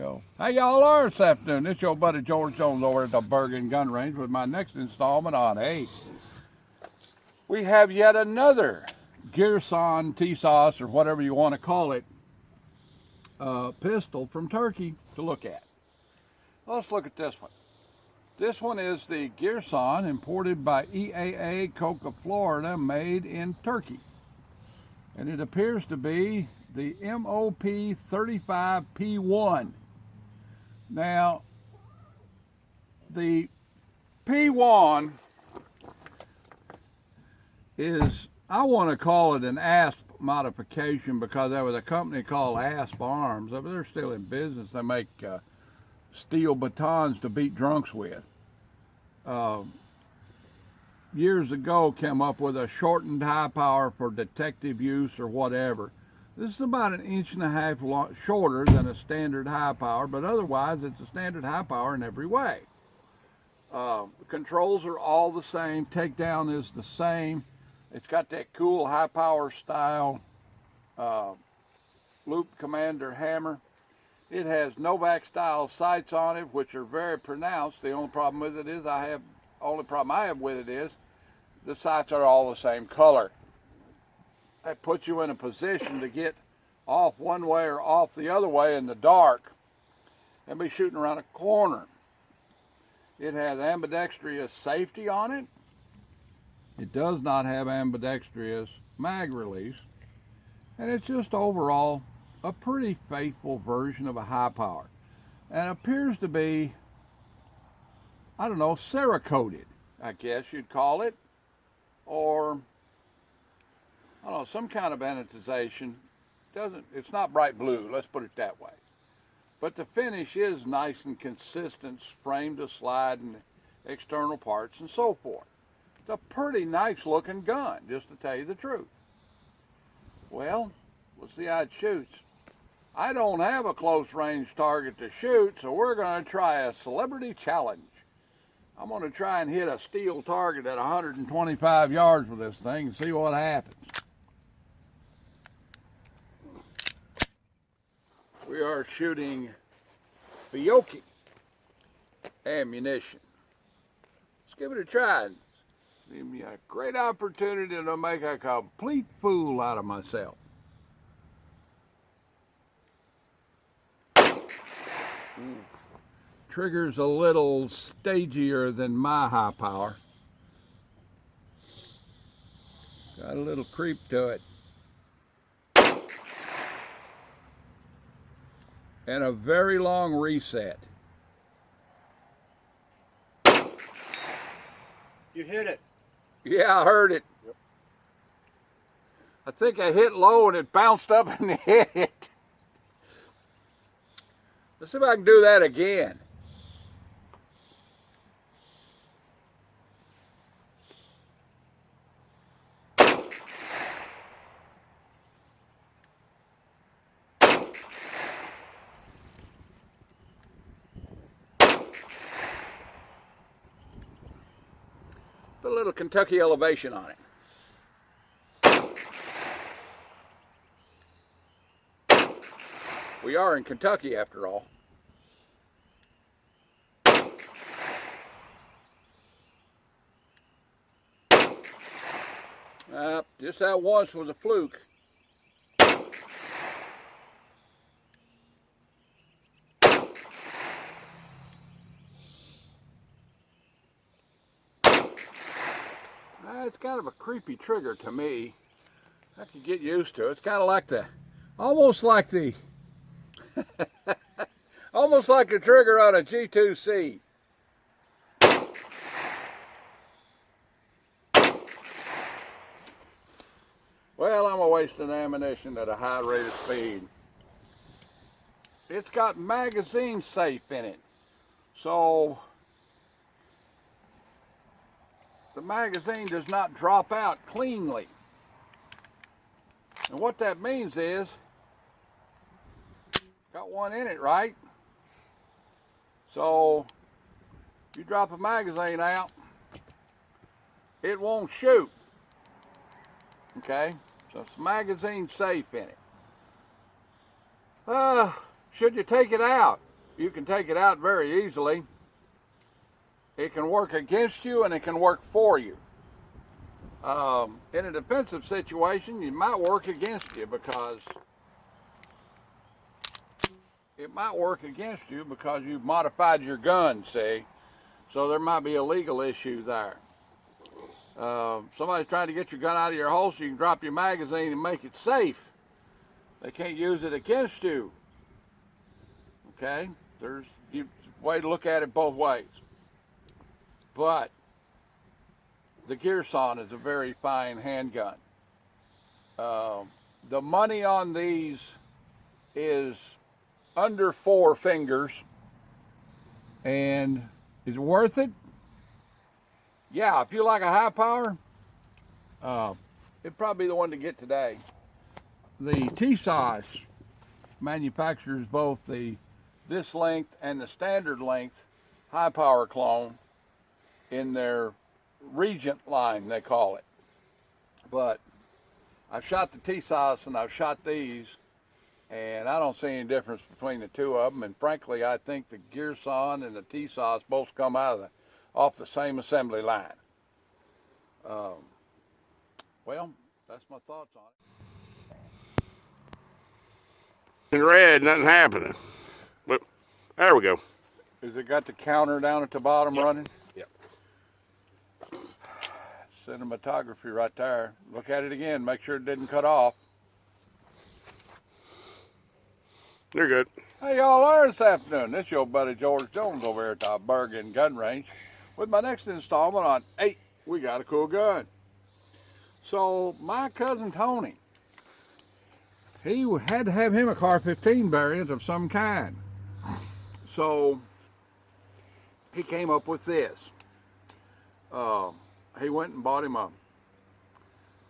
go. How y'all are this afternoon? This your buddy George Jones over at the Bergen Gun Range with my next installment on we have yet another Girsan TSOS, or whatever you want to call it, pistol from Turkey to look at. Let's look at this one. This one is the Girsan, imported by EAA Coca, Florida, made in Turkey. And it appears to be the MOP 35P1. Now, the P1 is, I want to call it an ASP modification because there was a company called ASP Arms. They're still in business. They make steel batons to beat drunks with. Years ago came up with a shortened high power for detective use or whatever. This is about 1.5 inches shorter than a standard high power, but otherwise it's a standard high power in every way. The controls are all the same. Takedown is the same. It's got that cool high power style loop commander hammer. It has Novak style sights on it, which are very pronounced. The only problem with it is the sights are all the same color. That puts you in a position to get off one way or off the other way in the dark and be shooting around a corner. It has ambidextrous safety on it. It does not have ambidextrous mag release, and it's just overall a pretty faithful version of a high power, and appears to be, I don't know, Cerakoted, I guess you'd call it, or I don't know, some kind of anodization. It's not bright blue, let's put it that way. But the finish is nice and consistent, frame to slide and external parts and so forth. It's a pretty nice looking gun, just to tell you the truth. Well, we'll see how it shoots. I don't have a close range target to shoot, so we're going to try a celebrity challenge. I'm going to try and hit a steel target at 125 yards with this thing and see what happens. We are shooting Fiocchi ammunition. Let's give it a try. Give me a great opportunity to make a complete fool out of myself. Trigger's a little stagier than my high power. Got a little creep to it. And a very long reset. You hit it. Yeah, I heard it. Yep. I think I hit low and it bounced up and hit it. Let's see if I can do that again. Put a little Kentucky elevation on it. We are in Kentucky after all. Just that once was a fluke. It's kind of a creepy trigger to me. I could get used to it. It's kind of like almost like the trigger on a G2C. Well, I'm wasting ammunition at a high rate of speed. It's got magazine safe in it, so the magazine does not drop out cleanly. And what that means is, got one in it, right? So, you drop a magazine out, it won't shoot. Okay? So it's magazine safe in it. Should you take it out? you can take it out very easily. It can work against you and it can work for you. In a defensive situation, it might work against you because you've modified your gun, see? So there might be a legal issue there. Somebody's trying to get your gun out of your holster, you can drop your magazine and make it safe. They can't use it against you. Okay? There's a way to look at it both ways. But the Girsan is a very fine handgun. The money on these is under 4 fingers. And is it worth it? Yeah, if you like a high power, it'd probably be the one to get today. The TSOS manufactures both this length and the standard length high power clone in their Regent line, they call it. But I've shot the TSOS and I've shot these, and I don't see any difference between the two of them. And frankly, I think the Girsan and the TSOS both come out off the same assembly line. Well, that's my thoughts on it. In red, nothing happening. But there we go. Has it got the counter down at the bottom running? Yep. Cinematography right there. Look at it again. Make sure it didn't cut off. You're good. Hey, y'all are this afternoon. This is your buddy George Jones over here at the Bergen Gun Range with my next installment on 8 We Got a Cool Gun. So my cousin Tony, he had to have him a Car 15 variant of some kind. So he came up with this. He went and bought him a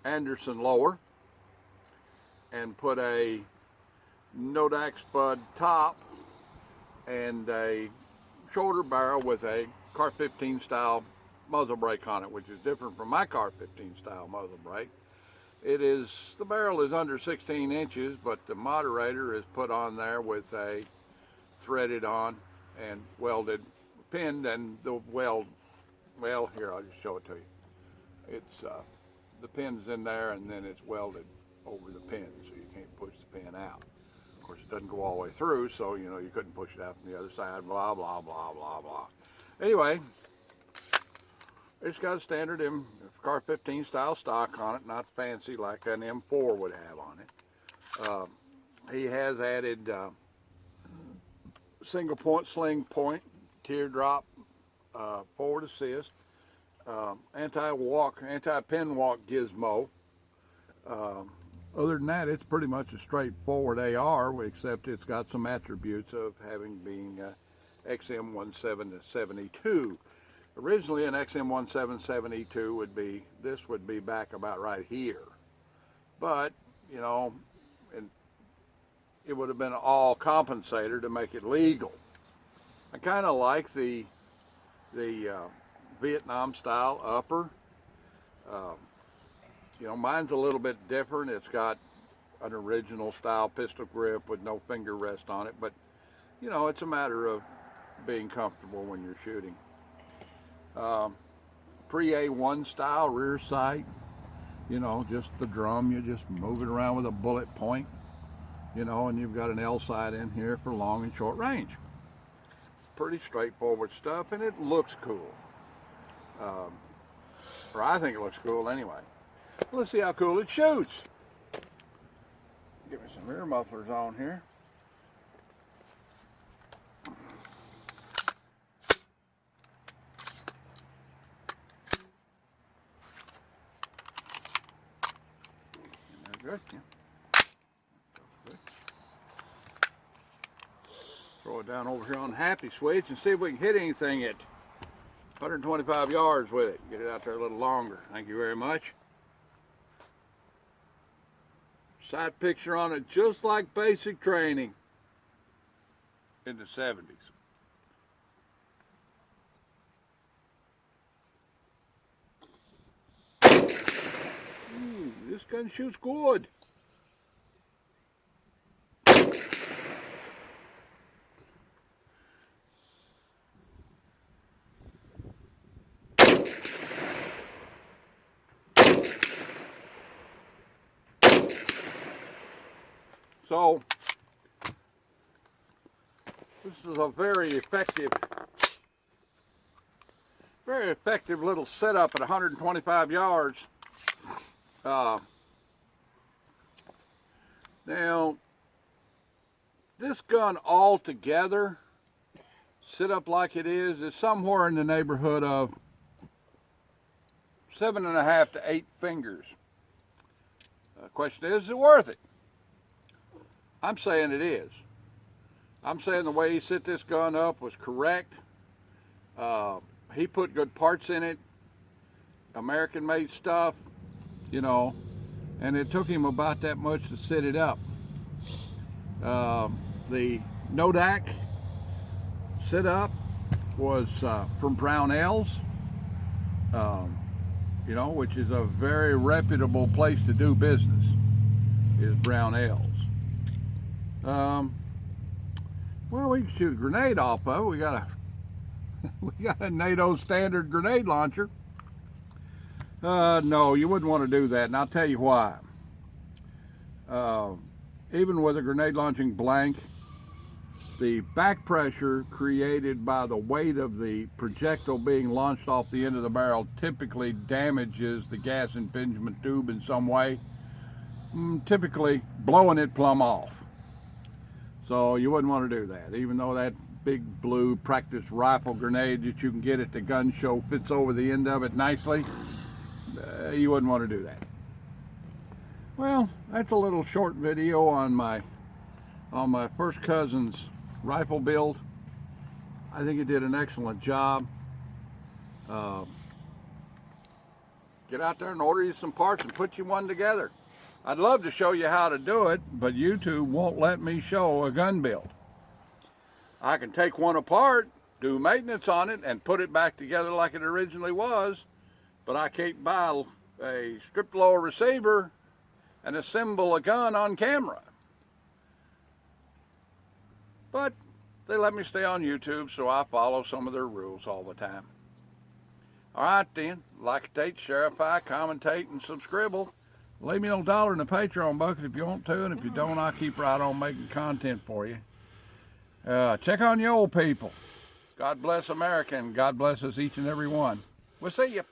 Anderson lower and put a Nodak Spud top and a shoulder barrel with a Car 15 style muzzle brake on it, which is different from my Car 15 style muzzle brake. The barrel is under 16 inches, but the moderator is put on there with a threaded on and welded, pinned, and the weld, well, here, I'll just show it to you. It's, the pin's in there and then it's welded over the pin, so you can't push the pin out. Of course, it doesn't go all the way through, so, you couldn't push it out from the other side, blah, blah, blah, blah, blah. Anyway, it's got a standard Car 15 style stock on it, not fancy like an M4 would have on it. He has added single point, sling point, teardrop, forward assist, anti-pin walk gizmo. Other than that, it's pretty much a straightforward AR, except it's got some attributes of being XM1772. Originally, an XM1772 would be back about right here, but it would have been all compensator to make it legal. I kind of like the Vietnam style upper. Mine's a little bit different. It's got an original style pistol grip with no finger rest on it, but it's a matter of being comfortable when you're shooting. Pre-A1 style rear sight, just the drum, you just move it around with a bullet point, and you've got an L sight in here for long and short range. Pretty straightforward stuff, and it looks cool. Or I think it looks cool anyway. Let's see how cool it shoots. Get me some ear mufflers on here. Good. Yeah. Good. Throw it down over here on the happy switch and see if we can hit anything at 125 yards with it. Get it out there a little longer. Thank you very much. Sight picture on it just like basic training in the 70s. This gun shoots good. So this is a very effective little setup at 125 yards. Now, this gun altogether, set up like it is somewhere in the neighborhood of 7.5 to 8 fingers. The question is it worth it? I'm saying it is. I'm saying the way he set this gun up was correct. He put good parts in it, American-made stuff, you know, and it took him about that much to set it up. The Nodak setup was from Brownells, you know, which is a very reputable place to do business, is Brownells. Well, we can shoot a grenade off of it. We got a NATO standard grenade launcher. No, you wouldn't want to do that, and I'll tell you why. Even with a grenade launching blank, the back pressure created by the weight of the projectile being launched off the end of the barrel typically damages the gas impingement tube in some way, typically blowing it plumb off. So you wouldn't want to do that, even though that big blue practice rifle grenade that you can get at the gun show fits over the end of it nicely. You wouldn't want to do that. Well, that's a little short video on my first cousin's rifle build. I think he did an excellent job. Get out there and order you some parts and put you one together. I'd love to show you how to do it, but YouTube won't let me show a gun build. I can take one apart, do maintenance on it, and put it back together like it originally was, but I can't buy a strip lower receiver and assemble a gun on camera. But they let me stay on YouTube, so I follow some of their rules all the time. All right then, like-a-tate, share-a-pie, commentate, and subscribe. Leave me a $1 in the Patreon bucket if you want to, and if you don't, I'll keep right on making content for you. Check on your old people. God bless America, and God bless us each and every one. We'll see you.